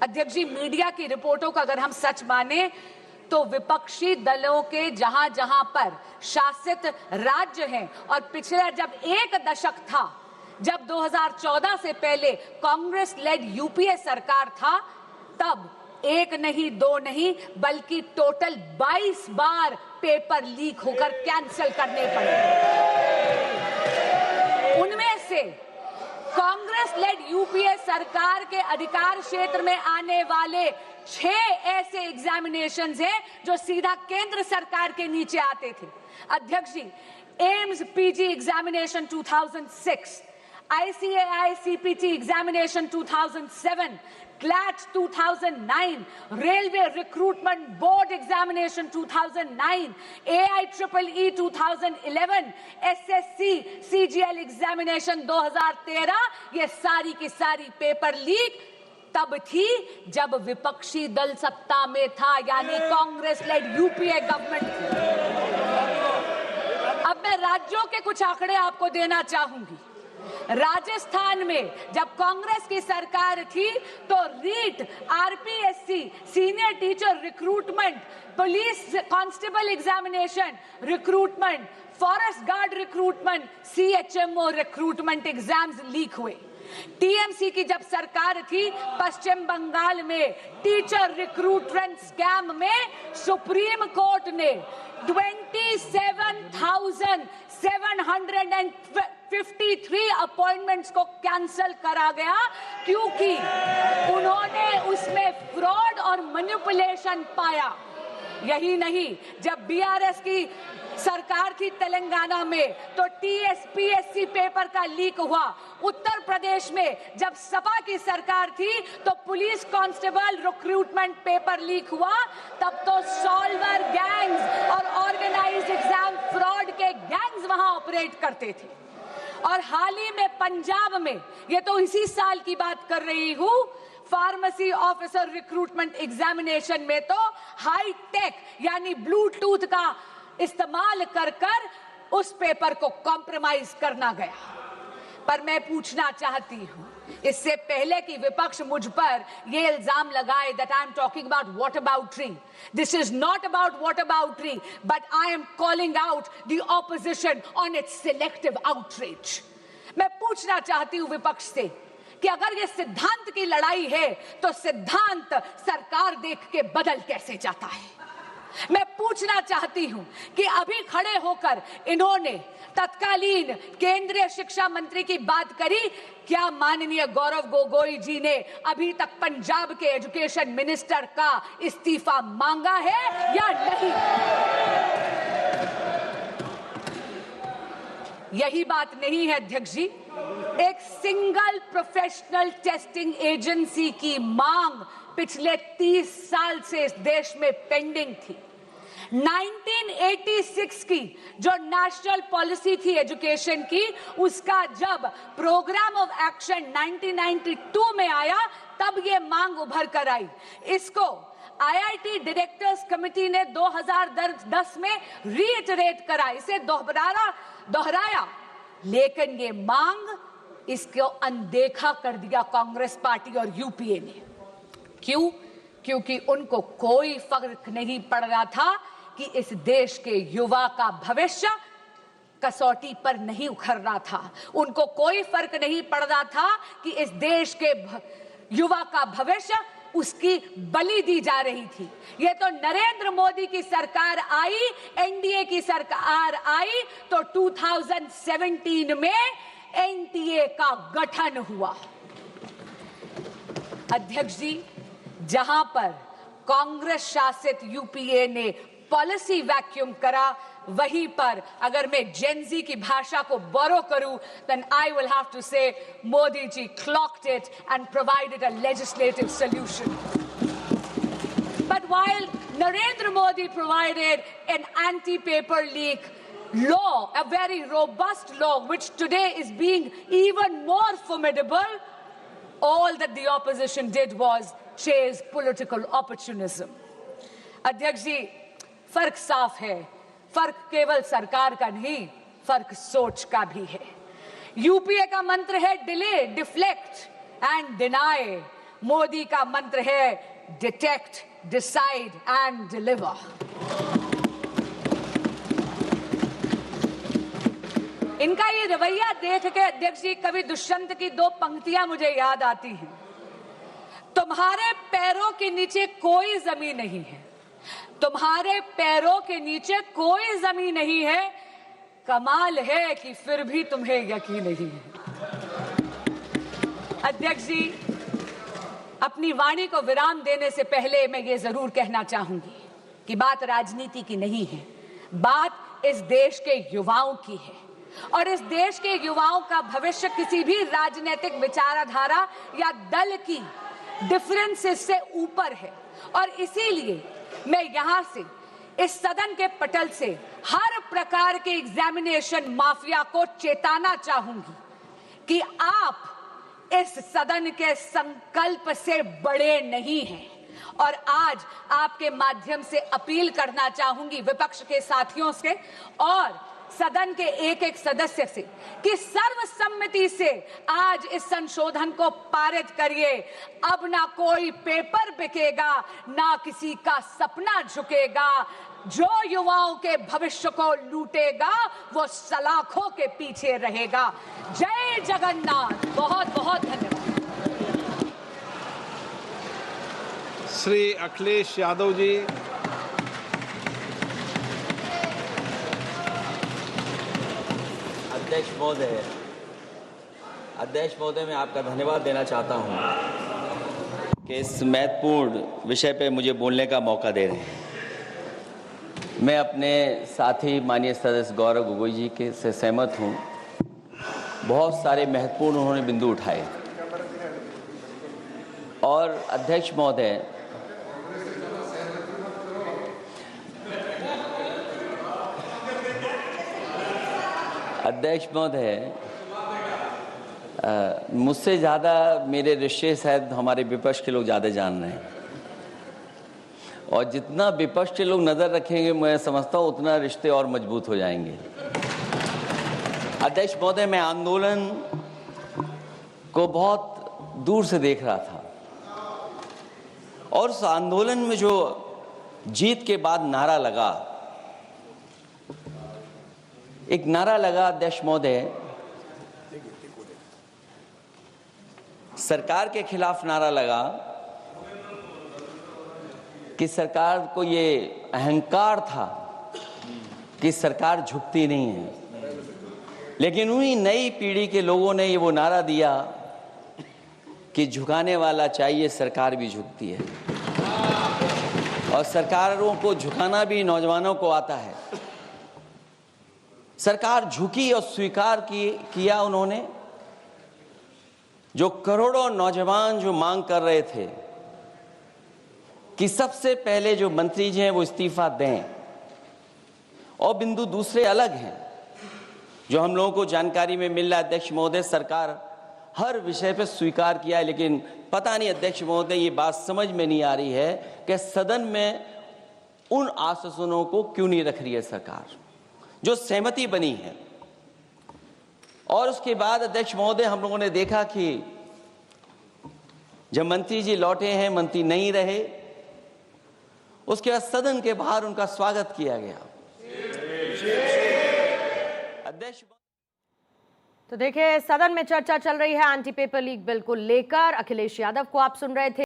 अध्यक्ष जी, मीडिया की रिपोर्टों का अगर हम सच माने तो विपक्षी दलों के जहां जहां पर शासित राज्य हैं और पिछले जब एक दशक था, जब 2014 से पहले कांग्रेस लेड यूपीए सरकार था, तब एक नहीं दो नहीं बल्कि टोटल 22 बार पेपर लीक होकर कैंसिल करने पड़े। उनमें से कांग्रेस लेड यूपीए सरकार के अधिकार क्षेत्र में आने वाले 6 ऐसे एग्जामिनेशंस हैं जो सीधा केंद्र सरकार के नीचे आते थे। अध्यक्ष जी, AIIMS PG examination 2006, ICAI CPT examination 2007, CLAT 2009, Railway Recruitment Board examination 2009, AIEEE 2011, SSC CGL examination 2013, ये सारी की सारी पेपर लीक तब थी जब विपक्षी दल सत्ता में था, यानी कांग्रेस लेड यूपीए गवर्नमेंट थी। अब मैं राज्यों के कुछ आंकड़े आपको देना चाहूंगी। राजस्थान में जब कांग्रेस की सरकार थी तो REET, RPSC, senior teacher recruitment, police constable examination recruitment, forest guard recruitment, CHMO recruitment exams leak हुए। टीएमसी की जब सरकार थी, पश्चिम बंगाल में टीचर रिक्रूटमेंट स्कैम में सुप्रीम कोर्ट ने 27,753 अपॉइंटमेंट्स को कैंसिल करा गया, क्योंकि उन्होंने उसमें फ्रॉड और मैनिपुलेशन पाया। यही नहीं, जब बीआरएस की सरकार थी तेलंगाना में तो टीएसपीएससी पेपर का लीक हुआ। उत्तर प्रदेश में जब सपा की सरकार थी तो police constable recruitment paper leak हुआ। तब तो सॉल्वर गैंग्स और ऑर्गेनाइज्ड एग्जाम फ्रॉड के गैंग्स वहां ऑपरेट करते थे। और हाल ही में पंजाब में, ये तो इसी साल की बात कर रही हूं, फार्मेसी ऑफिसर रिक्रूटमेंट एग्जामिनेशन में तो हाई टेक यानी ब्लूटूथ का इस्तेमाल कर उस पेपर को कॉम्प्रोमाइज करना गया। पर मैं पूछना चाहती हूं, इससे पहले कि विपक्ष मुझ पर यह इल्जाम लगाए that I am talking about whataboutery, this is not about whataboutery, but I am calling out the opposition on its selective outreach. मैं पूछना चाहती हूं विपक्ष से कि अगर ये सिद्धांत की लड़ाई है तो सिद्धांत सरकार देख के बदल कैसे जाता है। मैं पूछना चाहती हूं कि अभी खड़े होकर इन्होंने तत्कालीन केंद्रीय शिक्षा मंत्री की बात करी, क्या माननीय गौरव गोगोई जी ने अभी तक पंजाब के एजुकेशन मिनिस्टर का इस्तीफा मांगा है या नहीं? यही बात नहीं है अध्यक्ष जी, एक सिंगल प्रोफेशनल टेस्टिंग एजेंसी की मांग पिछले 30 साल से इस देश में पेंडिंग थी। 1986 की जो नेशनल पॉलिसी थी एजुकेशन की, उसका जब प्रोग्राम ऑफ एक्शन 1992 में आया तब ये मांग उभर कर आई। इसको आईआईटी डायरेक्टर्स कमेटी ने 2010 में रीइटरेट करा, इसे दोहराया, लेकिन ये मांग इसको अनदेखा कर दिया कांग्रेस पार्टी और यूपीए ने। क्यों? क्योंकि उनको कोई फर्क नहीं पड़ रहा था कि इस देश के युवा का भविष्य कसौटी पर नहीं उखड़ रहा था। उनको कोई फर्क नहीं पड़ रहा था कि इस देश के युवा का भविष्य उसकी बलि दी जा रही थी। ये तो नरेंद्र मोदी की सरकार आई, एनडीए की सरकार आई तो 2017 में एनटीए का गठन हुआ। अध्यक्ष जी, जहां पर कांग्रेस शासित यूपीए ने पॉलिसी वैक्यूम करा, वहीं पर अगर मैं जेनजी की भाषा को बोरो करूं, then I will have to say Modi ji clocked it and provided a legislative solution. But while Narendra Modi provided an anti-paper leak law, a very robust law, which today is being even more formidable, all that the opposition did was chase political opportunism. अध्यक्ष जी, फर्क साफ है, फर्क केवल सरकार का नहीं, फर्क सोच का भी है। यूपीए का मंत्र है delay, deflect and deny, Modi का मंत्र है डिटेक्ट, डिसाइड एंड डिलीवर। इनका ये रवैया देख के अध्यक्ष जी कवि दुष्यंत की दो पंक्तियां मुझे याद आती हैं। तुम्हारे पैरों के नीचे कोई जमीन नहीं है, तुम्हारे पैरों के नीचे कोई जमीन नहीं है, कमाल है कि फिर भी तुम्हें यकीन नहीं है। अध्यक्ष जी, अपनी वाणी को विराम देने से पहले मैं ये जरूर कहना चाहूंगी कि बात राजनीति की नहीं है, बात इस देश के युवाओं की है। और इस देश के युवाओं का भविष्य किसी भी राजनीतिक विचारधारा या दल की डिफरेंसेस से ऊपर है। और इसीलिए मैं यहां से इस सदन के पटल से हर प्रकार के एग्जामिनेशन माफिया को चेताना चाहूंगी कि आप इस सदन के संकल्प से बड़े नहीं हैं। और आज आपके माध्यम से अपील करना चाहूंगी विपक्ष के साथियों से और सदन के एक एक सदस्य से कि सर्वसम्मति से आज इस संशोधन को पारित करिए। अब ना कोई पेपर बिकेगा, ना किसी का सपना झुकेगा। जो युवाओं के भविष्य को लूटेगा वो सलाखों के पीछे रहेगा। जय जगन्नाथ। बहुत बहुत धन्यवाद। श्री अखिलेश यादव जी। अध्यक्ष महोदय, मैं आपका धन्यवाद देना चाहता हूं कि इस महत्वपूर्ण विषय पे मुझे बोलने का मौका दे रहे हैं। मैं अपने साथी माननीय सदस्य गौरव गोगोई जी के से सहमत हूं। बहुत सारे महत्वपूर्ण उन्होंने बिंदु उठाए। और अध्यक्ष महोदय, मुझसे ज़्यादा मेरे रिश्ते शायद हमारे विपक्ष के लोग ज़्यादा जान रहे हैं। और जितना विपक्ष के लोग नज़र रखेंगे, मैं समझता हूँ उतना रिश्ते और मजबूत हो जाएंगे। अध्यक्ष महोदय, मैं आंदोलन को बहुत दूर से देख रहा था और उस आंदोलन में जो जीत के बाद नारा लगा, एक नारा लगा अध्यक्ष महोदय, सरकार के खिलाफ नारा लगा कि सरकार को ये अहंकार था कि सरकार झुकती नहीं है। लेकिन उन्हीं नई पीढ़ी के लोगों ने ये वो नारा दिया कि झुकाने वाला चाहिए, सरकार भी झुकती है। और सरकारों को झुकाना भी नौजवानों को आता है। सरकार झुकी और स्वीकार किया उन्होंने। जो करोड़ों नौजवान जो मांग कर रहे थे कि सबसे पहले जो मंत्री जी हैं वो इस्तीफा दें, और बिंदु दूसरे अलग हैं जो हम लोगों को जानकारी में मिल रहा है। अध्यक्ष महोदय, सरकार हर विषय पर स्वीकार किया है, लेकिन पता नहीं अध्यक्ष महोदय ये बात समझ में नहीं आ रही है कि सदन में उन आश्वासनों को क्यों नहीं रख रही है सरकार, जो सहमति बनी है। और उसके बाद अध्यक्ष महोदय, हम लोगों ने देखा कि जब मंत्री जी लौटे हैं, मंत्री नहीं रहे, उसके बाद सदन के बाहर उनका स्वागत किया गया। अध्यक्ष, तो देखिए, सदन में चर्चा चल रही है एंटी पेपर लीक बिल को लेकर। अखिलेश यादव को आप सुन रहे थे।